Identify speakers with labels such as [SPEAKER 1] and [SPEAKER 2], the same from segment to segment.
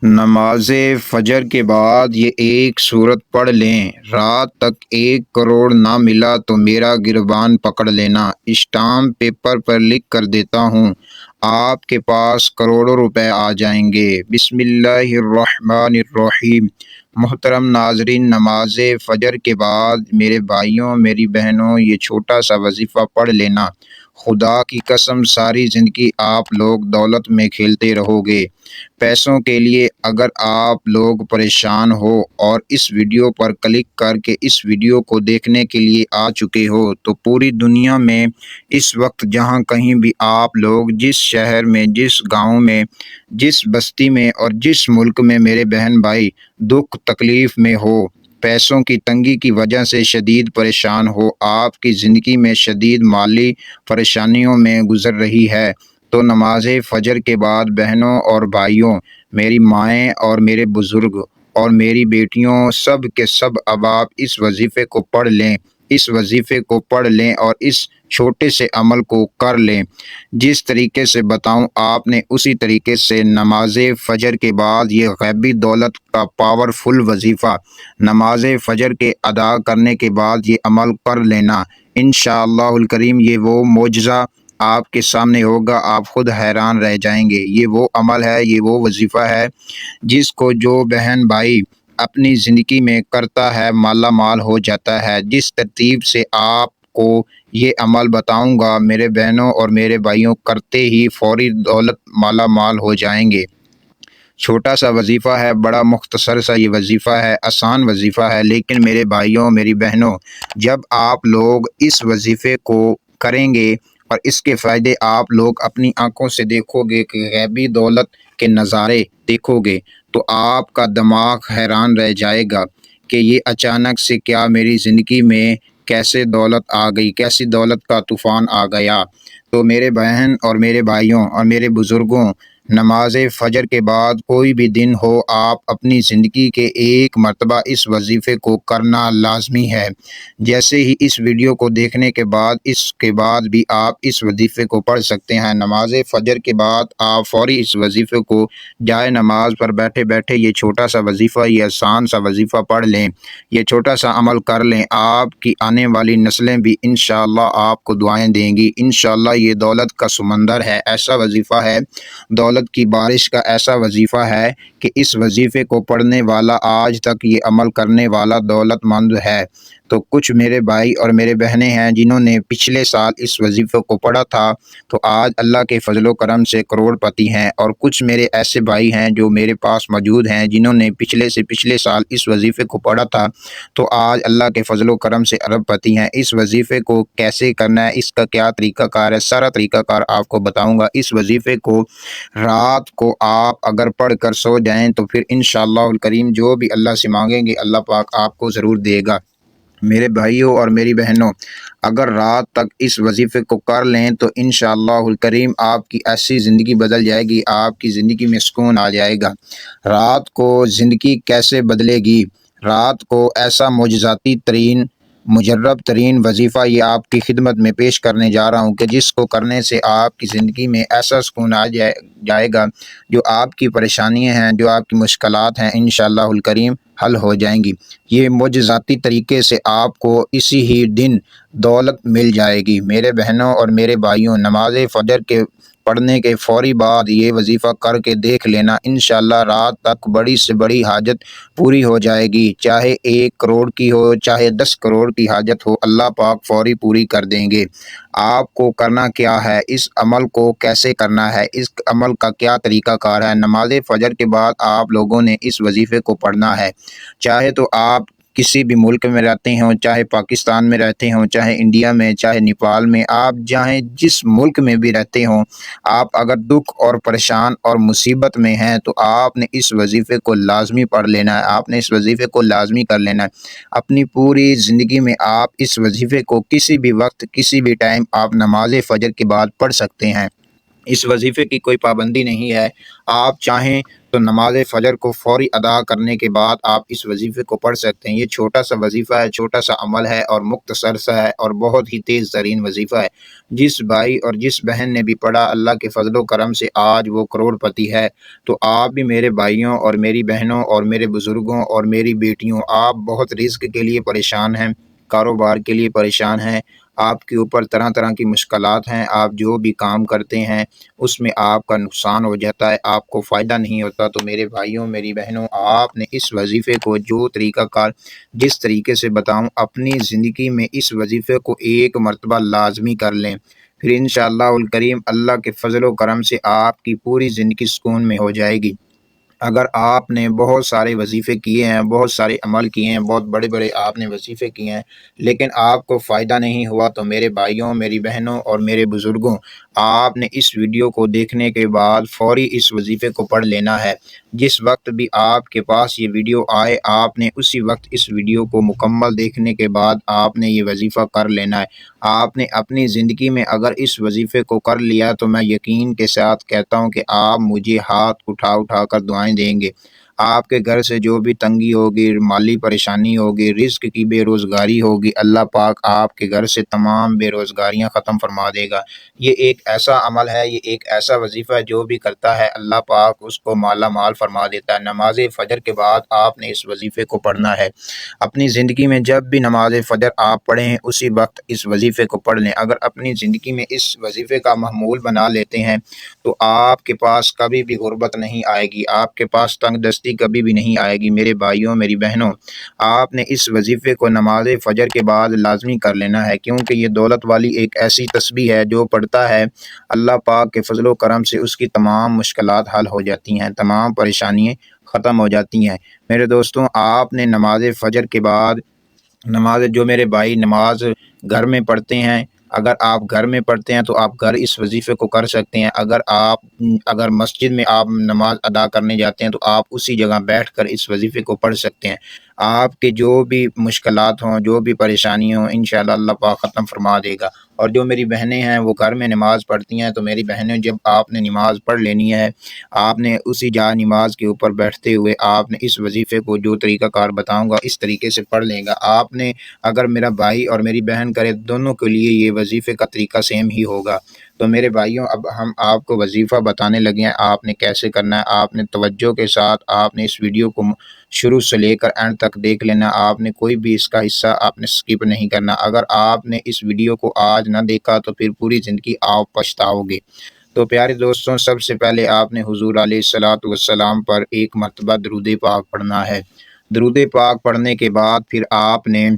[SPEAKER 1] نماز فجر کے بعد یہ ایک سورت پڑھ لیں۔ رات تک 1 کروڑ نہ ملا تو میرا گربان پکڑ لینا، اسٹامپ پیپر پر لکھ کر دیتا ہوں، آپ کے پاس کروڑوں روپے آ جائیں گے۔ بسم اللہ الرحمن الرحیم۔ محترم ناظرین، نماز فجر کے بعد میرے بھائیوں میری بہنوں یہ چھوٹا سا وظیفہ پڑھ لینا۔ خدا کی قسم ساری زندگی آپ لوگ دولت میں کھیلتے رہو گے، پیسوں کے لیے۔ اگر آپ لوگ پریشان ہو اور اس ویڈیو پر کلک کر کے اس ویڈیو کو دیکھنے کے لیے آ چکے ہو تو پوری دنیا میں اس وقت جہاں کہیں بھی آپ لوگ جس شہر میں، جس گاؤں میں، جس بستی میں اور جس ملک میں میرے بہن بھائی دکھ تکلیف میں ہو، پیسوں کی تنگی کی وجہ سے شدید پریشان ہو، آپ کی زندگی میں شدید مالی پریشانیوں میں گزر رہی ہے، تو نماز فجر کے بعد بہنوں اور بھائیوں، میری مائیں اور میرے بزرگ اور میری بیٹیوں، سب کے سب اب آپ اس وظیفے کو پڑھ لیں، اس وظیفے کو پڑھ لیں اور اس چھوٹے سے عمل کو کر لیں۔ جس طریقے سے بتاؤں آپ نے اسی طریقے سے نماز فجر کے بعد یہ غیبی دولت کا پاورفل وظیفہ نماز فجر کے ادا کرنے کے بعد یہ عمل کر لینا۔ انشاءاللہ الکریم یہ وہ معجزہ آپ کے سامنے ہوگا، آپ خود حیران رہ جائیں گے۔ یہ وہ عمل ہے، یہ وہ وظیفہ ہے جس کو جو بہن بھائی اپنی زندگی میں کرتا ہے مالا مال ہو جاتا ہے۔ جس ترتیب سے آپ کو یہ عمل بتاؤں گا میرے بہنوں اور میرے بھائیوں، کرتے ہی فوری دولت مالا مال ہو جائیں گے۔ چھوٹا سا وظیفہ ہے، بڑا مختصر سا یہ وظیفہ ہے، آسان وظیفہ ہے، لیکن میرے بھائیوں میری بہنوں، جب آپ لوگ اس وظیفے کو کریں گے اور اس کے فائدے آپ لوگ اپنی آنکھوں سے دیکھو گے کہ غیبی دولت کے نظارے دیکھو گے تو آپ کا دماغ حیران رہ جائے گا کہ یہ اچانک سے کیا میری زندگی میں کیسے دولت آ گئی، کیسی دولت کا طوفان آ گیا۔ تو میرے بہن اور میرے بھائیوں اور میرے بزرگوں، نماز فجر کے بعد کوئی بھی دن ہو، آپ اپنی زندگی کے ایک مرتبہ اس وظیفے کو کرنا لازمی ہے۔ جیسے ہی اس ویڈیو کو دیکھنے کے بعد اس کے بعد بھی آپ اس وظیفے کو پڑھ سکتے ہیں۔ نماز فجر کے بعد آپ فوری اس وظیفے کو جائے نماز پر بیٹھے بیٹھے یہ چھوٹا سا وظیفہ، یہ آسان سا وظیفہ پڑھ لیں، یہ چھوٹا سا عمل کر لیں۔ آپ کی آنے والی نسلیں بھی انشاءاللہ آپ کو دعائیں دیں گی۔ انشاءاللہ یہ دولت کا سمندر ہے، ایسا وظیفہ ہے، دولت کی بارش کا ایسا وظیفہ ہے کہ اس وظیفے کو پڑھنے والا، آج تک یہ عمل کرنے والا دولت مند ہے۔ تو کچھ میرے بھائی اور میرے بہنیں ہیں جنہوں نے پچھلے سال اس وظیفے کو پڑھا تھا تو آج اللہ کے فضل و کرم سے کروڑ پتی ہیں، اور کچھ میرے ایسے بھائی ہیں جو میرے پاس موجود ہیں جنہوں نے پچھلے سال اس وظیفے کو پڑھا تھا تو آج اللہ کے فضل و کرم سے ارب پتی ہیں۔ اس وظیفے کو کیسے کرنا ہے، اس کا کیا طریقہ کار ہے، سارا طریقہ کار آپ کو بتاؤں گا۔ اس وظیفے کو رات کو آپ اگر پڑھ کر سو جائیں تو پھر انشاءاللہ الکریم جو بھی اللہ سے مانگیں گے اللہ پاک آپ کو ضرور دے گا۔ میرے بھائیوں اور میری بہنوں، اگر رات تک اس وظیفے کو کر لیں تو انشاءاللہ الکریم آپ کی ایسی زندگی بدل جائے گی، آپ کی زندگی میں سکون آ جائے گا۔ رات کو زندگی کیسے بدلے گی؟ رات کو ایسا معجزاتی ترین، مجرب ترین وظیفہ یہ آپ کی خدمت میں پیش کرنے جا رہا ہوں کہ جس کو کرنے سے آپ کی زندگی میں ایسا سکون آ جائے گا، جو آپ کی پریشانیاں ہیں، جو آپ کی مشکلات ہیں، انشاءاللہ الکریم حل ہو جائیں گی۔ یہ معجزاتی طریقے سے آپ کو اسی ہی دن دولت مل جائے گی۔ میرے بہنوں اور میرے بھائیوں، نماز فجر کے پڑھنے کے فوری بعد یہ وظیفہ کر کے دیکھ لینا، انشاءاللہ رات تک بڑی سے بڑی حاجت پوری ہو جائے گی، چاہے 1 کروڑ کی ہو، چاہے 10 کروڑ کی حاجت ہو، اللہ پاک فوری پوری کر دیں گے۔ آپ کو کرنا کیا ہے، اس عمل کو کیسے کرنا ہے، اس عمل کا کیا طریقہ کار ہے؟ نماز فجر کے بعد آپ لوگوں نے اس وظیفے کو پڑھنا ہے، چاہے تو آپ کسی بھی ملک میں رہتے ہوں، چاہے پاکستان میں رہتے ہوں، چاہے انڈیا میں، چاہے نیپال میں، آپ چاہے جس ملک میں بھی رہتے ہوں، آپ اگر دکھ اور پریشان اور مصیبت میں ہیں تو آپ نے اس وظیفے کو لازمی پڑھ لینا ہے، آپ نے اس وظیفے کو لازمی کر لینا ہے۔ اپنی پوری زندگی میں آپ اس وظیفے کو کسی بھی وقت، کسی بھی ٹائم آپ نماز فجر کے بعد پڑھ سکتے ہیں۔ اس وظیفے کی کوئی پابندی نہیں ہے، آپ چاہیں تو نماز فجر کو فوری ادا کرنے کے بعد آپ اس وظیفے کو پڑھ سکتے ہیں۔ یہ چھوٹا سا وظیفہ ہے، چھوٹا سا عمل ہے اور مختصر سا ہے اور بہت ہی تیز ترین وظیفہ ہے۔ جس بھائی اور جس بہن نے بھی پڑھا، اللہ کے فضل و کرم سے آج وہ کروڑ پتی ہے۔ تو آپ بھی میرے بھائیوں اور میری بہنوں اور میرے بزرگوں اور میری بیٹیوں، آپ بہت رزق کے لیے پریشان ہیں، کاروبار کے لیے پریشان ہیں، آپ کے اوپر طرح طرح کی مشکلات ہیں، آپ جو بھی کام کرتے ہیں اس میں آپ کا نقصان ہو جاتا ہے، آپ کو فائدہ نہیں ہوتا۔ تو میرے بھائیوں میری بہنوں، آپ نے اس وظیفے کو جو طریقہ کار جس طریقے سے بتاؤں، اپنی زندگی میں اس وظیفے کو ایک مرتبہ لازمی کر لیں، پھر انشاءاللہ الکریم اللہ کے فضل و کرم سے آپ کی پوری زندگی سکون میں ہو جائے گی۔ اگر آپ نے بہت سارے وظیفے کیے ہیں، بہت سارے عمل کیے ہیں، بہت بڑے بڑے آپ نے وظیفے کیے ہیں، لیکن آپ کو فائدہ نہیں ہوا، تو میرے بھائیوں میری بہنوں اور میرے بزرگوں، آپ نے اس ویڈیو کو دیکھنے کے بعد فوری اس وظیفے کو پڑھ لینا ہے۔ جس وقت بھی آپ کے پاس یہ ویڈیو آئے، آپ نے اسی وقت اس ویڈیو کو مکمل دیکھنے کے بعد آپ نے یہ وظیفہ کر لینا ہے۔ آپ نے اپنی زندگی میں اگر اس وظیفے کو کر لیا تو میں یقین کے ساتھ کہتا ہوں کہ آپ مجھے ہاتھ اٹھا اٹھا کر دعائیں دیں گے۔ آپ کے گھر سے جو بھی تنگی ہوگی، مالی پریشانی ہوگی، رزق کی بے روزگاری ہوگی، اللہ پاک آپ کے گھر سے تمام بے روزگاریاں ختم فرما دے گا۔ یہ ایک ایسا عمل ہے، یہ ایک ایسا وظیفہ ہے، جو بھی کرتا ہے اللہ پاک اس کو مالا مال فرما دیتا ہے۔ نماز فجر کے بعد آپ نے اس وظیفے کو پڑھنا ہے۔ اپنی زندگی میں جب بھی نماز فجر آپ پڑھیں، اسی وقت اس وظیفے کو پڑھ لیں۔ اگر اپنی زندگی میں اس وظیفے کا معمول بنا لیتے ہیں تو آپ کے پاس کبھی بھی غربت نہیں آئے گی، آپ کے پاس تنگ دستی کبھی بھی نہیں آئے گی۔ میرے بھائیوں میری بہنوں، آپ نے اس وظیفے کو نماز فجر کے بعد لازمی کر لینا ہے، کیونکہ یہ دولت والی ایک ایسی تسبیح ہے، جو پڑھتا ہے اللہ پاک کے فضل و کرم سے اس کی تمام مشکلات حل ہو جاتی ہیں، تمام پریشانیاں ختم ہو جاتی ہیں۔ میرے دوستوں، آپ نے نماز فجر کے بعد نماز، جو میرے بھائی نماز گھر میں پڑھتے ہیں، اگر آپ گھر میں پڑھتے ہیں تو آپ گھر اس وظیفے کو کر سکتے ہیں۔ اگر مسجد میں آپ نماز ادا کرنے جاتے ہیں تو آپ اسی جگہ بیٹھ کر اس وظیفے کو پڑھ سکتے ہیں۔ آپ کے جو بھی مشکلات ہوں، جو بھی پریشانی ہوں، انشاءاللہ اللہ پاک ختم فرما دے گا۔ اور جو میری بہنیں ہیں وہ گھر میں نماز پڑھتی ہیں، تو میری بہنیں، جب آپ نے نماز پڑھ لینی ہے، آپ نے اسی جا نماز کے اوپر بیٹھتے ہوئے آپ نے اس وظیفے کو جو طریقہ کار بتاؤں گا اس طریقے سے پڑھ لیں گا۔ آپ نے اگر میرا بھائی اور میری بہن کرے، دونوں کے لیے یہ وظیفے کا طریقہ سیم ہی ہوگا۔ تو میرے بھائیوں، اب ہم آپ کو وظیفہ بتانے لگے ہیں، آپ نے کیسے کرنا ہے۔ آپ نے توجہ کے ساتھ آپ نے اس ویڈیو کو شروع سے لے کر اینڈ تک دیکھ لینا، آپ نے کوئی بھی اس کا حصہ آپ نے سکپ نہیں کرنا۔ اگر آپ نے اس ویڈیو کو آج نہ دیکھا تو پھر پوری زندگی آپ پچھتاؤ گے۔ تو پیارے دوستوں، سب سے پہلے آپ نے حضور علیہ الصلوۃ والسلام پر ایک مرتبہ درود پاک پڑھنا ہے۔ درود پاک پڑھنے کے بعد پھر آپ نے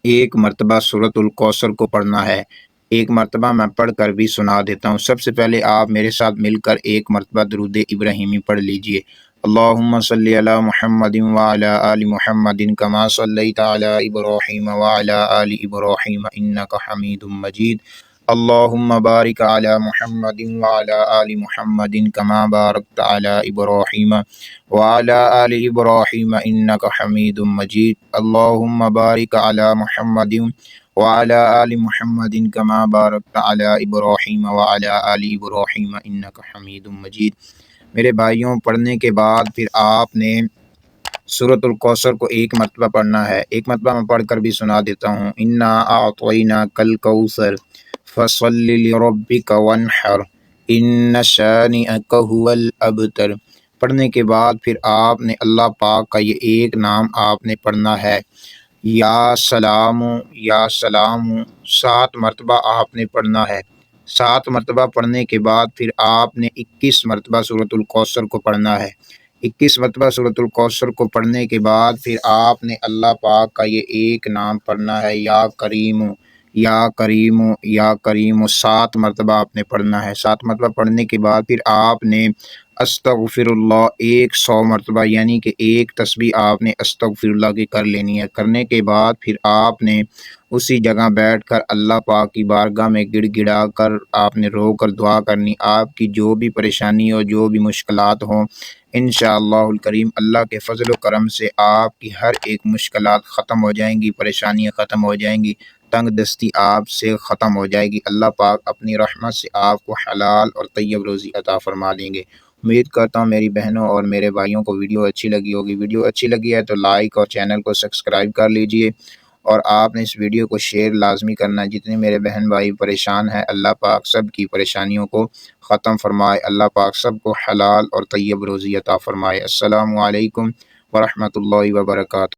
[SPEAKER 1] ایک مرتبہ سورۃ الکوثر کو پڑھنا ہے۔ ایک مرتبہ میں پڑھ کر بھی سنا دیتا ہوں۔ سب سے پہلے آپ میرے ساتھ مل کر ایک مرتبہ درود ابراہیمی پڑھ لیجئے۔ اللہم صلی علی محمد وعلی آل محمد کما صلیت علی ابراہیم وعلی آل ابراہیم انک حمید مجید۔ اللہم بارک علی محمد وعلی آل محمد کما بارکت علی ابراہیم وعلی آل ابراہیم انک حمید مجید۔ اللہم بارک علی محمد وعلی آل محمد کما بارکت علی ابراہیم وعلی آل ابراہیم انک حمید مجید۔ میرے بھائیوں، پڑھنے کے بعد پھر آپ نے سورۃ الکوثر کو ایک مرتبہ پڑھنا ہے۔ ایک مرتبہ میں پڑھ کر بھی سنا دیتا ہوں۔ انا اعطیناک الکوثر فصل لربک وانحر ان شانئک هو الابتر۔ پڑھنے کے بعد پھر آپ نے اللہ پاک کا یہ ایک نام آپ نے پڑھنا ہے، یا سلام یا سلام، 7 مرتبہ آپ نے پڑھنا ہے۔ 7 مرتبہ پڑھنے کے بعد پھر آپ نے 21 مرتبہ سورۃ الکوثر کو پڑھنا ہے۔ 21 مرتبہ سورۃ الکوثر کو پڑھنے کے بعد پھر آپ نے اللہ پاک کا یہ ایک نام پڑھنا ہے، یا کریم یا کریم یا کریم، 7 مرتبہ آپ نے پڑھنا ہے۔ 7 مرتبہ پڑھنے کے بعد پھر آپ نے استغفر اللہ 100 مرتبہ، یعنی کہ ایک تسبیح آپ نے استغفر اللہ کی کر لینی ہے۔ کرنے کے بعد پھر آپ نے اسی جگہ بیٹھ کر اللہ پاک کی بارگاہ میں گڑ گڑا کر آپ نے رو کر دعا کرنی۔ آپ کی جو بھی پریشانی ہو، جو بھی مشکلات ہوں، انشاءاللہ الکریم اللہ کے فضل و کرم سے آپ کی ہر ایک مشکلات ختم ہو جائیں گی، پریشانیاں ختم ہو جائیں گی، تنگ دستی آپ سے ختم ہو جائے گی۔ اللہ پاک اپنی رحمت سے آپ کو حلال اور طیب روزی عطا فرما دیں گے۔ امید کرتا ہوں میری بہنوں اور میرے بھائیوں کو ویڈیو اچھی لگی ہوگی۔ ویڈیو اچھی لگی ہے تو لائک اور چینل کو سبسکرائب کر لیجئے، اور آپ نے اس ویڈیو کو شیئر لازمی کرنا ہے۔ جتنے میرے بہن بھائی پریشان ہیں، اللہ پاک سب کی پریشانیوں کو ختم فرمائے، اللہ پاک سب کو حلال اور طیب روزی عطا فرمائے۔ السلام علیکم ورحمۃ اللہ وبرکاتہ۔